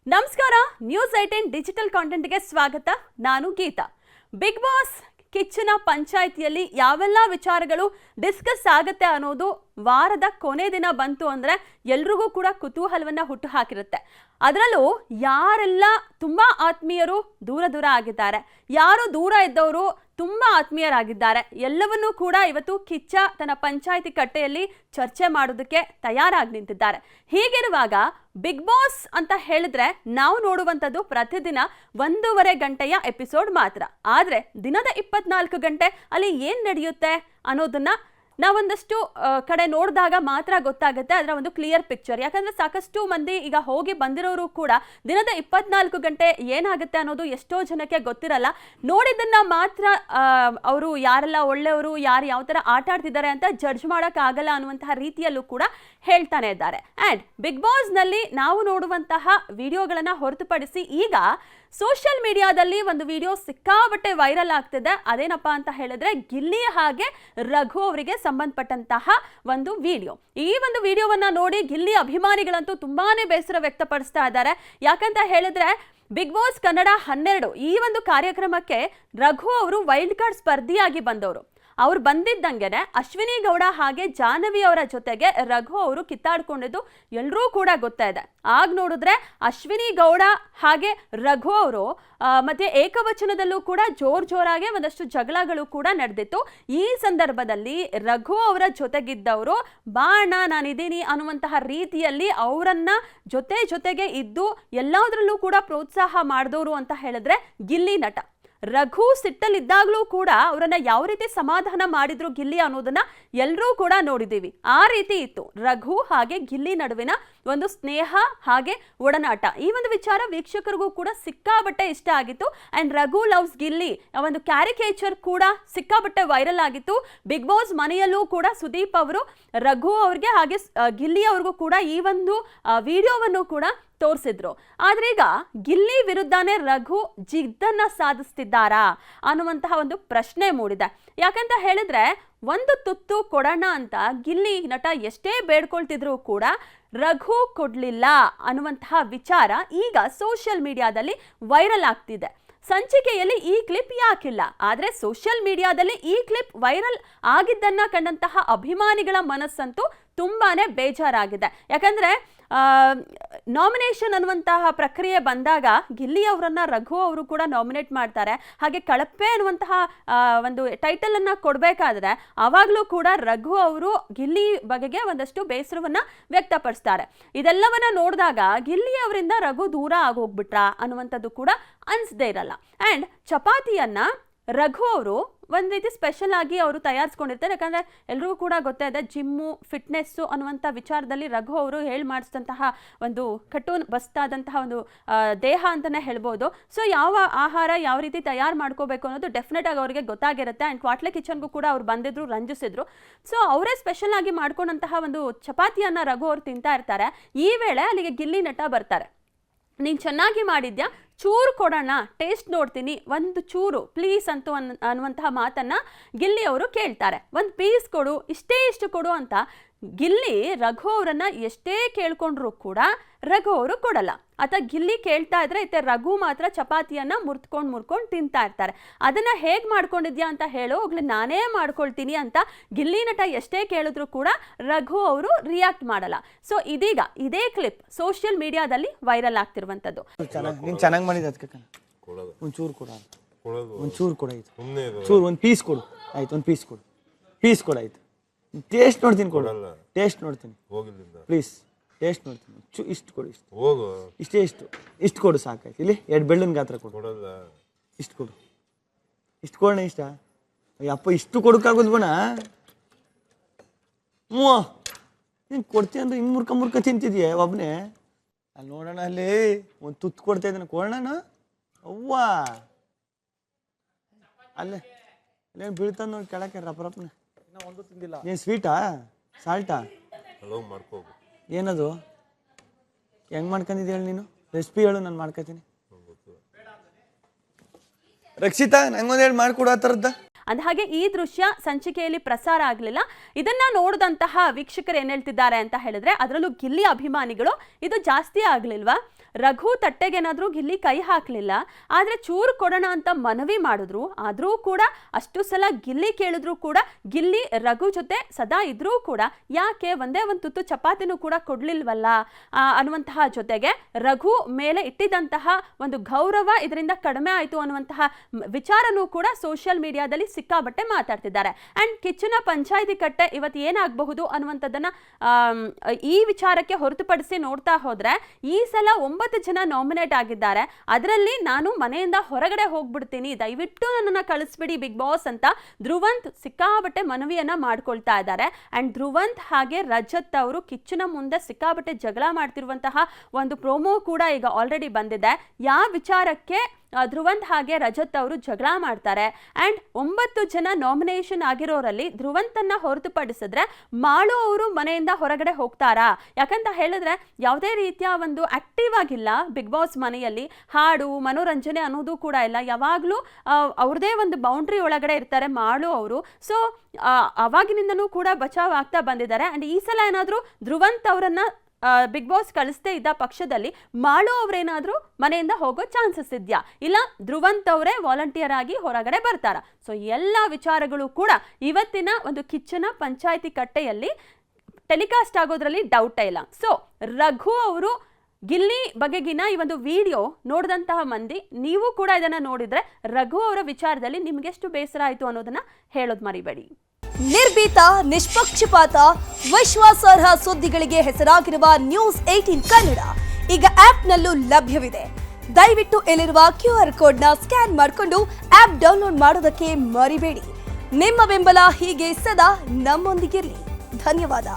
ನಮಸ್ಕಾರ news 18 digital ಕಾಂಟೆಂಟ್ಗೆ ಸ್ವಾಗತ. ನಾನು ಗೀತಾ. ಬಿಗ್ ಬಾಸ್ ಕಿಚ್ಚನ ಪಂಚಾಯಿತಿಯಲ್ಲಿ ಯಾವೆಲ್ಲ ವಿಚಾರಗಳು ಡಿಸ್ಕಸ್ ಆಗುತ್ತೆ ಅನ್ನೋದು ವಾರದ ಕೊನೆ ದಿನ ಬಂತು ಅಂದ್ರೆ ಎಲ್ರಿಗೂ ಕೂಡ ಕುತೂಹಲವನ್ನ ಹುಟ್ಟು ಹಾಕಿರುತ್ತೆ. ಅದರಲ್ಲೂ ಯಾರೆಲ್ಲ ತುಂಬಾ ಆತ್ಮೀಯರು ದೂರ ಆಗಿದ್ದಾರೆ, ಯಾರು ದೂರ ಇದ್ದವರು ತುಂಬಾ ಆತ್ಮೀಯರಾಗಿದ್ದಾರೆ, ಎಲ್ಲವನ್ನೂ ಕೂಡ ಇವತ್ತು ಕಿಚ್ಚ ತನ್ನ ಪಂಚಾಯಿತಿ ಕಟ್ಟೆಯಲ್ಲಿ ಚರ್ಚೆ ಮಾಡೋದಕ್ಕೆ ತಯಾರಾಗಿ ನಿಂತಿದ್ದಾರೆ. ಹೀಗಿರುವಾಗ ಬಿಗ್ ಬಾಸ್ ಅಂತ ಹೇಳಿದ್ರೆ ನಾವು ನೋಡುವಂಥದ್ದು ಪ್ರತಿದಿನ 1.5 ಗಂಟೆಯ ಎಪಿಸೋಡ್ ಮಾತ್ರ. ಆದರೆ ದಿನದ 24 ಗಂಟೆ ಅಲ್ಲಿ ಏನು ನಡೆಯುತ್ತೆ ಅನ್ನೋದನ್ನ ನಾವೊಂದಷ್ಟು ಕಡೆ ನೋಡಿದಾಗ ಮಾತ್ರ ಗೊತ್ತಾಗುತ್ತೆ ಅದರ ಒಂದು ಕ್ಲಿಯರ್ ಪಿಕ್ಚರ್. ಯಾಕಂದ್ರೆ ಸಾಕಷ್ಟು ಮಂದಿ ಈಗ ಹೋಗಿ ಬಂದಿರೋರು ಕೂಡ ದಿನದ 24 ಗಂಟೆ ಏನಾಗುತ್ತೆ ಅನ್ನೋದು ಎಷ್ಟೋ ಜನಕ್ಕೆ ಗೊತ್ತಿರಲ್ಲ. ನೋಡಿದ್ದನ್ನ ಮಾತ್ರ ಅವರು ಯಾರೆಲ್ಲ ಒಳ್ಳೆಯವರು, ಯಾರು ಯಾವ ಥರ ಆಟ ಆಡ್ತಿದ್ದಾರೆ ಅಂತ ಜಡ್ಜ್ ಮಾಡೋಕ್ಕಾಗಲ್ಲ ಅನ್ನುವಂತಹ ರೀತಿಯಲ್ಲೂ ಕೂಡ ಹೇಳ್ತಾನೆ ಇದ್ದಾರೆ. ಆ್ಯಂಡ್ ಬಿಗ್ ಬಾಸ್ನಲ್ಲಿ ನಾವು ನೋಡುವಂತಹ ವಿಡಿಯೋಗಳನ್ನು ಹೊರತುಪಡಿಸಿ ಈಗ ಸೋಷಿಯಲ್ ಮೀಡಿಯಾದಲ್ಲಿ ಒಂದು ವಿಡಿಯೋ ಸಿಕ್ಕಾಬಟ್ಟೆ ವೈರಲ್ ಆಗ್ತಿದೆ. ಅದೇನಪ್ಪ ಅಂತ ಹೇಳಿದ್ರೆ ಗಿಲ್ಲಿ ಹಾಗೆ ರಘು ಅವರಿಗೆ ಸಂಬಂಧಪಟ್ಟಂತಹ ಒಂದು ವಿಡಿಯೋ. ಈ ಒಂದು ವಿಡಿಯೋವನ್ನ ನೋಡಿ ಗಿಲ್ಲಿ ಅಭಿಮಾನಿಗಳಂತೂ ತುಂಬಾನೇ ಬೇಸರ ವ್ಯಕ್ತಪಡಿಸ್ತಾ ಇದ್ದಾರೆ. ಯಾಕಂತ ಹೇಳಿದ್ರೆ ಬಿಗ್ ಬಾಸ್ ಕನ್ನಡ 12 ಈ ಒಂದು ಕಾರ್ಯಕ್ರಮಕ್ಕೆ ರಘು ಅವರು ವೈಲ್ಡ್ ಕಾರ್ಡ್ ಸ್ಪರ್ಧಿಯಾಗಿ ಬಂದವರು. ಅವ್ರು ಬಂದಿದ್ದಂಗೆನೆ ಅಶ್ವಿನಿ ಗೌಡ ಹಾಗೆ ಜಾಹ್ನವಿ ಅವರ ಜೊತೆಗೆ ರಘು ಅವರು ಕಿತ್ತಾಡ್ಕೊಂಡಿದ್ದು ಎಲ್ಲರೂ ಕೂಡ ಗೊತ್ತಾ ಇದೆ. ಆಗ ನೋಡಿದ್ರೆ ಅಶ್ವಿನಿ ಗೌಡ ಹಾಗೆ ರಘು ಅವರು ಮತ್ತೆ ಏಕವಚನದಲ್ಲೂ ಕೂಡ ಜೋರಾಗಿ ಒಂದಷ್ಟು ಜಗಳಗಳು ಕೂಡ ನಡೆದಿತ್ತು. ಈ ಸಂದರ್ಭದಲ್ಲಿ ರಘು ಅವರ ಜೊತೆಗಿದ್ದವರು ಬಾಣ ನಾನಿದ್ದೀನಿ ಅನ್ನುವಂತಹ ರೀತಿಯಲ್ಲಿ ಅವರನ್ನ ಜೊತೆಗೆ ಇದ್ದು ಎಲ್ಲದರಲ್ಲೂ ಕೂಡ ಪ್ರೋತ್ಸಾಹ ಮಾಡಿದವರು ಅಂತ ಹೇಳಿದ್ರೆ ಗಿಲ್ಲಿ ನಟ. ರಘು ಸಿಟ್ಟಲ್ಲಿದ್ದಾಗಲೂ ಕೂಡ ಅವರನ್ನ ಯಾವ ರೀತಿ ಸಮಾಧಾನ ಮಾಡಿದ್ರು ಗಿಲ್ಲಿ ಅನ್ನೋದನ್ನ ಎಲ್ಲರೂ ಕೂಡ ನೋಡಿದ್ದೀವಿ. ಆ ರೀತಿ ಇತ್ತು ರಘು ಹಾಗೆ ಗಿಲ್ಲಿ ನಡುವಿನ ಒಂದು ಸ್ನೇಹ ಹಾಗೆ ಒಡನಾಟ. ಈ ಒಂದು ವಿಚಾರ ವೀಕ್ಷಕರಿಗೂ ಕೂಡ ಸಿಕ್ಕಾಬಟ್ಟೆ ಇಷ್ಟ ಆಗಿತ್ತು. ಅಂಡ್ ರಘು ಲವ್ಸ್ ಗಿಲ್ಲಿ ಒಂದು ಕ್ಯಾರಿಕೇಚರ್ ಕೂಡ ಸಿಕ್ಕಾಬಟ್ಟೆ ವೈರಲ್ ಆಗಿತ್ತು. ಬಿಗ್ ಬಾಸ್ ಮನೆಯಲ್ಲೂ ಕೂಡ ಸುದೀಪ್ ಅವರು ರಘು ಅವ್ರಿಗೆ ಹಾಗೆ ಗಿಲ್ಲಿ ಅವ್ರಿಗೂ ಕೂಡ ಈ ಒಂದು ವಿಡಿಯೋವನ್ನು ಕೂಡ ತೋರಿಸಿದ್ರು. ಆದ್ರೆ ಈಗ ಗಿಲ್ಲಿ ವಿರುದ್ಧನೇ ರಘು ಜಿದ್ದನ್ನ ಸಾಧಿಸ್ತಿದ್ದಾರಾ ಅನ್ನುವಂತಹ ಒಂದು ಪ್ರಶ್ನೆ ಮೂಡಿದೆ. ಯಾಕಂತ ಹೇಳಿದ್ರೆ ಒಂದು ತುತ್ತು ಕೊಡೋಣ ಅಂತ ಗಿಲ್ಲಿ ನಟ ಎಷ್ಟೇ ಬೇಡ್ಕೊಳ್ತಿದ್ರು ಕೂಡ ರಘು ಕೊಡ್ಲಿಲ್ಲ ಅನ್ನುವಂತಹ ವಿಚಾರ ಈಗ ಸೋಷಿಯಲ್ ಮೀಡಿಯಾದಲ್ಲಿ ವೈರಲ್ ಆಗ್ತಿದೆ. ಸಂಚಿಕೆಯಲ್ಲಿ ಈ ಕ್ಲಿಪ್ ಯಾಕಿಲ್ಲ, ಆದರೆ ಸೋಷಿಯಲ್ ಮೀಡಿಯಾದಲ್ಲಿ ಈ ಕ್ಲಿಪ್ ವೈರಲ್ ಆಗಿದ್ದನ್ನ ಕಂಡಂತಹ ಅಭಿಮಾನಿಗಳ ಮನಸ್ಸಂತೂ ತುಂಬಾನೇ ಬೇಜಾರಾಗಿದೆ. ಯಾಕಂದ್ರೆ ನಾಮಿನೇಷನ್ ಅನ್ನುವಂತಹ ಪ್ರಕ್ರಿಯೆ ಬಂದಾಗ ಗಿಲ್ಲಿ ಅವರನ್ನ ರಘು ಅವರು ಕೂಡ ನಾಮಿನೇಟ್ ಮಾಡ್ತಾರೆ. ಹಾಗೆ ಕಳಪೆ ಅನ್ನುವಂತಹ ಒಂದು ಟೈಟಲ್ ಅನ್ನ ಕೊಡಬೇಕಾದ್ರೆ ಆವಾಗಲೂ ಕೂಡ ರಘು ಅವರು ಗಿಲ್ಲಿ ಬಗೆಗೆ ಒಂದಷ್ಟು ಬೇಸರವನ್ನ ವ್ಯಕ್ತಪಡಿಸ್ತಾರೆ. ಇದೆಲ್ಲವನ್ನ ನೋಡಿದಾಗ ಗಿಲ್ಲಿ ಅವರಿಂದ ರಘು ದೂರ ಆಗೋಗ್ಬಿಟ್ರಾ ಅನ್ನುವಂಥದ್ದು ಕೂಡ ಅನ್ಸದೇ ಇರಲ್ಲ. ಆ್ಯಂಡ್ ಚಪಾತಿಯನ್ನ ರಘು ಅವರು ಒಂದು ರೀತಿ ಸ್ಪೆಷಲ್ ಆಗಿ ಅವರು ತಯಾರಿಸ್ಕೊಂಡಿರ್ತಾರೆ. ಯಾಕಂದರೆ ಎಲ್ರಿಗೂ ಕೂಡ ಗೊತ್ತಾಯಿದೆ ಜಿಮ್ಮು ಫಿಟ್ನೆಸ್ಸು ಅನ್ನುವಂಥ ವಿಚಾರದಲ್ಲಿ ರಘು ಅವರು ಹೇಳಿ ಮಾಡಿಸಿದಂತಹ ಒಂದು ಕಟೂನ್ ಬಸ್ತಾದಂತಹ ಒಂದು ದೇಹ ಅಂತಲೇ ಹೇಳ್ಬೋದು. ಸೊ ಯಾವ ಆಹಾರ ಯಾವ ರೀತಿ ತಯಾರು ಮಾಡ್ಕೋಬೇಕು ಅನ್ನೋದು ಡೆಫಿನೆಟ್ ಆಗಿ ಅವರಿಗೆ ಗೊತ್ತಾಗಿರುತ್ತೆ. ಆ್ಯಂಡ್ ಕ್ವಾಟ್ಲೆ ಕಿಚನ್ಗೂ ಕೂಡ ಅವ್ರು ಬಂದಿದ್ರು, ರಂಜಿಸಿದ್ರು. ಸೊ ಅವರೇ ಸ್ಪೆಷಲ್ ಆಗಿ ಮಾಡ್ಕೊಂಡಂತಹ ಒಂದು ಚಪಾತಿಯನ್ನು ರಘು ಅವರು ತಿಂತಾ ಇರ್ತಾರೆ. ಈ ವೇಳೆ ಅಲ್ಲಿಗೆ ಗಿಲ್ಲಿ ನಟ ಬರ್ತಾರೆ. ನೀನು ಚೆನ್ನಾಗಿ ಮಾಡಿದ್ಯಾ, ಚೂರು ಕೊಡೋಣ, ಟೇಸ್ಟ್ ನೋಡ್ತೀನಿ, ಒಂದು ಚೂರು ಪ್ಲೀಸ್ ಅಂತೂ ಅನ್ನುವಂತಹ ಮಾತನ್ನ ಗಿಲ್ಲಿ ಅವರು ಕೇಳ್ತಾರೆ. ಒಂದು ಪೀಸ್ ಕೊಡು, ಇಷ್ಟು ಕೊಡು ಅಂತ ಗಿಲ್ಲಿ ರಘು ಅವರನ್ನ ಎಷ್ಟೇ ಕೇಳ್ಕೊಂಡ್ರು ಕೂಡ ರಘು ಅವರು ಕೊಡಲ್ಲ. ಆತ ಗಿಲ್ಲಿ ಕೇಳ್ತಾ ಇದ್ರೆ ಇತ್ತೆ ರಘು ಮಾತ್ರ ಚಪಾತಿಯನ್ನ ಮುರ್ಕೊಂಡು ತಿಂತಾ ಇರ್ತಾರೆ. ಅದನ್ನ ಹೇಗೆ ಮಾಡ್ಕೊಂಡಿದ್ಯಾ ಅಂತ ಹೇಳೋ ಹೋಗ್ಲಿ, ನಾನೇ ಮಾಡ್ಕೊಳ್ತೀನಿ ಅಂತ ಗಿಲ್ಲಿ ನಟ ಎಷ್ಟೇ ಕೇಳಿದ್ರು ಕೂಡ ರಘು ಅವರು ರಿಯಾಕ್ಟ್ ಮಾಡಲ್ಲ. ಸೊ ಇದೀಗ ಇದೇ ಕ್ಲಿಪ್ ಸೋಷಿಯಲ್ ಮೀಡಿಯಾದಲ್ಲಿ ವೈರಲ್ ಆಗ್ತಿರುವಂತದ್ದು. ಚೆನ್ನಾಗಿ ಮಾಡಿದ ಒಂಚೂರು ಕೊಡ, ಒಂಚೂರು ಕೊಡ, ಚೂರು ಒಂದು ಪೀಸ್ ಕೊಡು, ಆಯ್ತು ಒಂದು ಪೀಸ್ ಕೊಡು ಆಯ್ತು. ಟೇಸ್ಟ್ ನೋಡ್ತೀನಿ, ಕೊಡಲ್ಲ ಟೇಸ್ಟ್ ನೋಡ್ತೀನಿ ಪ್ಲೀಸ್, ಟೇಸ್ಟ್ ನೋಡ್ತೀನಿ. ಇಷ್ಟು ಕೊಡು, ಇಷ್ಟು ಕೊಡು ಸಾಕಾಯ್ತು. ಇಲ್ಲಿ 2 ಬೆಳ್ಳಿನ ಗಾತ್ರ ಕೊಡು, ಇಷ್ಟು ಕೊಡು, ಇಷ್ಟು ಕೊಡೋಣ. ಇಷ್ಟ ಅಪ್ಪ ಇಷ್ಟು ಕೊಡೋಕ್ಕಾಗೋದು ಬಣ ನೀನು ಕೊಡ್ತೀನಿ ಅಂದ್ರೆ ಹಿಂಗೆ ಮುರ್ಕ ತಿಂತಿದ್ಯಾ ಒಬ್ಬನೇ. ಅಲ್ಲಿ ನೋಡೋಣ, ಅಲ್ಲಿ ಒಂದು ತುತ್ತು ಕೊಡ್ತಾ ಇದ್ದಾನೆ, ಕೊಡೋಣ. ಅವ್ವ ಅಲ್ಲೇ ಅಲ್ಲೇನು ಬೀಳ್ತದ ನೋಡಿ ಕೆಳಕ್ಕೆ ರಪ್ಪನ. ಒಂದು ತಿಂದಿಲ್ಲ ಏನು ಸ್ವೀಟಾ ಸಾಲ್ಟಾ ಏನದು? ಹೆಂಗ್ ಮಾಡ್ಕೊಂಡಿದ್ಯ ಹೇಳಿ ನೀನು? ರೆಸಿಪಿ ಹೇಳು, ನಾನು ಮಾಡ್ಕೊತೀನಿ. ರಕ್ಷಿತಾ ನಂಗೊಂದು ಹೇಳಿ ಮಾಡ್ಕೊಡು ಆ ಥರದ್ದ. ಅಂದಹಾಗೆ ಈ ದೃಶ್ಯ ಸಂಚಿಕೆಯಲ್ಲಿ ಪ್ರಸಾರ ಆಗಲಿಲ್ಲ. ಇದನ್ನ ನೋಡಿದಂತಹ ವೀಕ್ಷಕರು ಏನ್ ಹೇಳ್ತಿದ್ದಾರೆ ಅಂತ ಹೇಳಿದ್ರೆ, ಅದರಲ್ಲೂ ಗಿಲ್ಲಿ ಅಭಿಮಾನಿಗಳು ಇದು ಜಾಸ್ತಿ ಆಗ್ಲಿಲ್ವಾ, ರಘು ತಟ್ಟೆಗೇನಾದ್ರೂ ಗಿಲ್ಲಿ ಕೈ ಹಾಕ್ಲಿಲ್ಲ, ಆದ್ರೆ ಚೂರು ಕೊಡೋಣ ಅಂತ ಮನವಿ ಮಾಡಿದ್ರು. ಆದ್ರೂ ಕೂಡ ಅಷ್ಟು ಸಲ ಗಿಲ್ಲಿ ಕೇಳಿದ್ರು ಕೂಡ ಗಿಲ್ಲಿ ರಘು ಜೊತೆ ಸದಾ ಇದ್ರೂ ಕೂಡ ಯಾಕೆ ಒಂದೇ ಒಂದು ತುತ್ತು ಚಪಾತಿನೂ ಕೂಡ ಕೊಡ್ಲಿಲ್ವಲ್ಲ ಅನ್ನುವಂತಹ ಜೊತೆಗೆ ರಘು ಮೇಲೆ ಇಟ್ಟಿದ್ದಂತಹ ಒಂದು ಗೌರವ ಇದರಿಂದ ಕಡಿಮೆ ಆಯಿತು ಅನ್ನುವಂತಹ ವಿಚಾರನೂ ಕೂಡ ಸೋಷಿಯಲ್ ಮೀಡಿಯಾದಲ್ಲಿ ಸಿಕ್ಕಾಬಟ್ಟೆ ಮಾತಾಡ್ತಿದ್ದಾರೆ. ಅಂಡ್ ಕಿಚ್ಚನ ಪಂಚಾಯಿತಿ ಕಟ್ಟೆ ಇವತ್ತು ಏನಾಗಬಹುದು ಅನ್ನುವಂಥದ್ದನ್ನ ಈ ವಿಚಾರಕ್ಕೆ ಹೊರತುಪಡಿಸಿ ನೋಡ್ತಾ ಹೋದ್ರೆ ಈ ಸಲ 9 ಜನ ನಾಮಿನೇಟ್ ಆಗಿದ್ದಾರೆ. ಅದರಲ್ಲಿ ನಾನು ಮನೆಯಿಂದ ಹೊರಗಡೆ ಹೋಗ್ಬಿಡ್ತೀನಿ, ದಯವಿಟ್ಟು ನನ್ನನ್ನು ಕಳಿಸ್ಬಿಡಿ ಬಿಗ್ ಬಾಸ್ ಅಂತ ಧ್ರುವಂತ್ ಸಿಕ್ಕಾಬಟ್ಟೆ ಮನವಿಯನ್ನ ಮಾಡ್ಕೊಳ್ತಾ ಇದ್ದಾರೆ. ಅಂಡ್ ಧ್ರುವಂತ್ ಹಾಗೆ ರಜತ್ ಅವರು ಕಿಚ್ಚನ ಮುಂದೆ ಸಿಕ್ಕಾಬಟ್ಟೆ ಜಗಳ ಮಾಡ್ತಿರುವಂತಹ ಒಂದು ಪ್ರೋಮೋ ಕೂಡ ಈಗ ಆಲ್ರೆಡಿ ಬಂದಿದೆ. ಯಾವ ವಿಚಾರಕ್ಕೆ ಧ್ರುವಂತ್ ಹಾಗೆ ರಜತ್ ಅವರು ಜಗಳ ಮಾಡ್ತಾರೆ ಅಂಡ್ 9 ಜನ ನಾಮಿನೇಷನ್ ಆಗಿರೋರಲ್ಲಿ ಧ್ರುವಂತನ್ನ ಹೊರತುಪಡಿಸಿದ್ರೆ ಮಾಳು ಅವರು ಮನೆಯಿಂದ ಹೊರಗಡೆ ಹೋಗ್ತಾರಾ? ಯಾಕಂತ ಹೇಳಿದ್ರೆ ಯಾವುದೇ ರೀತಿಯ ಒಂದು ಆಕ್ಟಿವ್ ಆಗಿಲ್ಲ ಬಿಗ್ ಬಾಸ್ ಮನೆಯಲ್ಲಿ. ಹಾಡು ಮನೋರಂಜನೆ ಅನ್ನೋದು ಕೂಡ ಇಲ್ಲ, ಯಾವಾಗಲೂ ಅವ್ರದೇ ಒಂದು ಬೌಂಡ್ರಿ ಒಳಗಡೆ ಇರ್ತಾರೆ ಮಾಳು ಅವರು. ಸೊ ಅವಾಗಿನಿಂದನೂ ಕೂಡ ಬಚಾವ್ ಆಗ್ತಾ ಬಂದಿದ್ದಾರೆ. ಅಂಡ್ ಈ ಸಲ ಏನಾದರೂ ಧ್ರುವಂತ್ ಅವರನ್ನ ಬಿಗ್ ಬಾಸ್ ಕಳಿಸ್ತೇ ಇದ್ದ ಪಕ್ಷದಲ್ಲಿ ಮಾಳು ಅವರೇನಾದ್ರೂ ಮನೆಯಿಂದ ಹೋಗೋ ಚಾನ್ಸಸ್ ಇದೆಯಾ, ಇಲ್ಲ ಧ್ರುವಂತ್ ಅವರೇ ವಾಲಂಟಿಯರ್ ಆಗಿ ಹೊರಗಡೆ ಬರ್ತಾರ? ಸೊ ಎಲ್ಲ ವಿಚಾರಗಳು ಕೂಡ ಇವತ್ತಿನ ಒಂದು ಕಿಚ್ಚನ ಪಂಚಾಯಿತಿ ಕಟ್ಟೆಯಲ್ಲಿ ಟೆಲಿಕಾಸ್ಟ್ ಆಗೋದ್ರಲ್ಲಿ ಡೌಟೇ ಇಲ್ಲ. ಸೊ ರಘು ಅವರು ಗಿಲ್ಲಿ ಬಗೆಗಿನ ಈ ಒಂದು ವಿಡಿಯೋ ನೋಡಿದಂತಹ ಮಂದಿ ನೀವು ಕೂಡ ಇದನ್ನ ನೋಡಿದ್ರೆ ರಘು ಅವರ ವಿಚಾರದಲ್ಲಿ ನಿಮ್ಗೆಷ್ಟು ಬೇಸರ ಆಯಿತು ಅನ್ನೋದನ್ನ ಹೇಳೋದು ಮರಿಬೇಡಿ. ನಿರ್ಭೀತ, ನಿಷ್ಪಕ್ಷಪಾತ, ವಿಶ್ವಾಸಾರ್ಹ ಸುದ್ದಿಗಳಿಗೆ ಹೆಸರಾಗಿರುವ ನ್ಯೂಸ್ 18 ಕನ್ನಡ ಈಗ ಆಪ್ನಲ್ಲೂ ಲಭ್ಯವಿದೆ. ದಯವಿಟ್ಟು ಇಲ್ಲಿರುವ QR ಕೋಡ್ನ ಸ್ಕ್ಯಾನ್ ಮಾಡಿಕೊಂಡು ಆಪ್ ಡೌನ್ಲೋಡ್ ಮಾಡೋದಕ್ಕೆ ಮರಿಬೇಡಿ. ನಿಮ್ಮ ಬೆಂಬಲ ಹೀಗೆ ಸದಾ ನಮ್ಮೊಂದಿಗಿರಲಿ. ಧನ್ಯವಾದ.